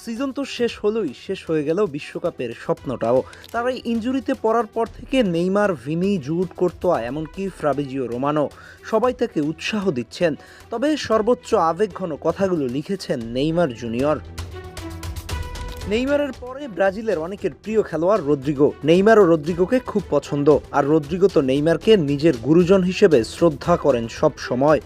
Season তো শেষ হলোই, শেষ হয়ে গেল বিশ্বকাপের স্বপ্নটাও। তার এই ইনজুরিতে পড়ার পর থেকে নেইমার, ভিনি, জুড কোর্তোয়া এমনকি ফাব্রিজিও রোমানো সবাই তাকে উৎসাহ দিচ্ছেন। তবে সর্বোচ্চ আবেগঘন কথাগুলো লিখেছেন নেইমার জুনিয়র। নেইমারের পরে ব্রাজিলের অনেকের প্রিয় খেলোয়াড় রদ্রিগো। নেইমার ও রদ্রিগোকে খুব পছন্দ, আর রদ্রিগো তো নেইমারকে নিজের গুরুজন হিসেবে শ্রদ্ধা করেন সব সময়।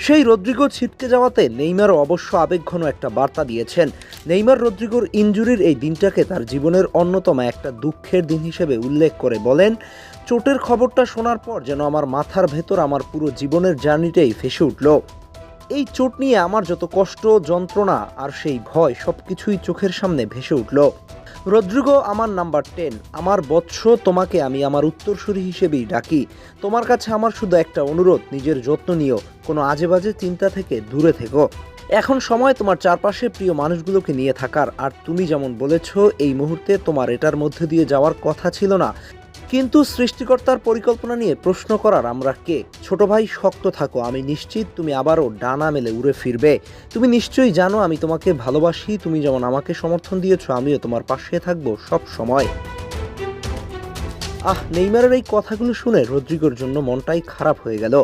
সেই রদ্রিগো ছিটকে যাওয়াতে নেইমারও অবশ্য আবেগঘন একটা বার্তা দিয়েছেন। নেইমার রদ্রিগোর ইনজুরির এই দিনটাকে তার জীবনের অন্যতম একটা দুঃখের দিন হিসেবে উল্লেখ করে বলেন, চোটের খবরটা শোনার পর যেন আমার মাথার ভেতর আমার পুরো জীবনের জার্নিটাই ভেসে উঠল। এই চোট নিয়ে আমার যত কষ্ট, যন্ত্রণা আর সেই ভয় সবকিছুই চোখের সামনে ভেসে উঠল। রদ্রিগো আমার নাম্বার 10, আমার বৎস, তোমাকে আমি আমার উত্তরসূরি হিসেবেই ডাকি। তোমার কাছে আমার শুধু একটা অনুরোধ, নিজের যত্ন নিও, কোনো আজেবাজে চিন্তা থেকে দূরে থেকো। এখন সময় তোমার চারপাশে প্রিয় মানুষগুলোকে নিয়ে থাকার। আর তুমি যেমন বলেছ, এই মুহূর্তে তোমার এটার মধ্যে দিয়ে যাওয়ার কথা ছিল না, কিন্তু সৃষ্টিকর্তার পরিকল্পনা নিয়ে প্রশ্ন করার আমরা কে? ছোট ভাই, শক্ত থাকো, আমি নিশ্চিত তুমি আবারও ডানা মেলে উড়ে ফিরবে। তুমি নিশ্চয়ই জানো আমি তোমাকে ভালোবাসি, তুমি যেমন আমাকে সমর্থন দিয়েছো, আমিও তোমার পাশে থাকবো সব সময়। নেইমারের এই কথাগুলো শুনে রদ্রিগোর জন্য মনটাই খারাপ হয়ে গেল।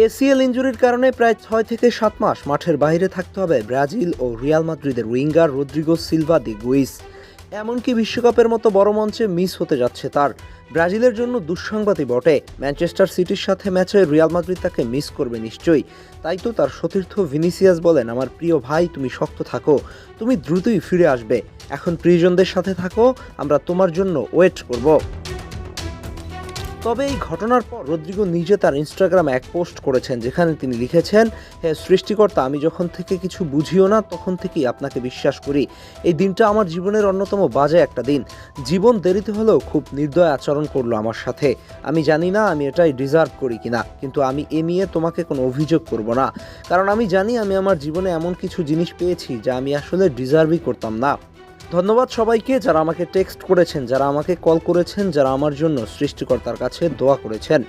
এসিএল ইনজুরির কারণে প্রায় 6 থেকে 7 মাস মাঠের বাইরে থাকতে হবে ব্রাজিল ও রিয়াল মাদ্রিদের উইঙ্গার রদ্রিগো সিলভা দি গুইস। এমনকি বিশ্বকাপের মতো বড় মঞ্চে মিস হতে যাচ্ছে তার। ব্রাজিলের জন্য দুঃসংবাদই বটে। ম্যানচেস্টার সিটির সাথে ম্যাচে রিয়াল মাদ্রিদ তাকে মিস করবে নিশ্চয়ই। তাই তো তার সতীর্থ ভিনিসিয়াস বলেন, আমার প্রিয় ভাই, তুমি শক্ত থাকো, তুমি দ্রুতই ফিরে আসবে। এখন প্রিয়জনদের সাথে থাকো, আমরা তোমার জন্য ওয়েট করব। তবে এই ঘটনার পর রদ্রিগো নিজে তার ইনস্টাগ্রামে এক পোস্ট করেছেন, যেখানে তিনি লিখেছেন, হে সৃষ্টিকর্তা, আমি যখন থেকে কিছু বুঝিও না তখন থেকেই আপনাকে বিশ্বাস করি। এই দিনটা আমার জীবনের অন্যতম বাজে একটা দিন। জীবন দেরিতে হলেও খুব নির্দয় আচরণ করলো আমার সাথে। আমি জানি না আমি এটাই ডিজার্ভ করি কিনা, কিন্তু আমি এ নিয়ে তোমাকে কোনো অভিযোগ করব না, কারণ আমি জানি আমি আমার জীবনে এমন কিছু জিনিস পেয়েছি যা আমি আসলে ডিজার্ভই করতাম না। ধন্যবাদ সবাইকে যারা আমাকে টেক্সট করেছেন, যারা আমাকে কল করেছেন, যারা আমার জন্য সৃষ্টিকর্তার কাছে দোয়া করেছেন।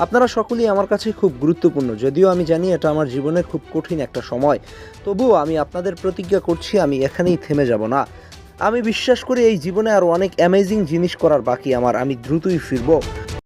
আপনারা সকলেই আমার কাছে খুব গুরুত্বপূর্ণ। যদিও আমি জানি এটা আমার জীবনের খুব কঠিন একটা সময়, তবুও আমি আপনাদের প্রতিজ্ঞা করছি আমি এখানেই থেমে যাব না। আমি বিশ্বাস করি এই জীবনে আরও অনেক অ্যামেজিং জিনিস করার বাকি আমার। আমি দ্রুতই ফিরবো।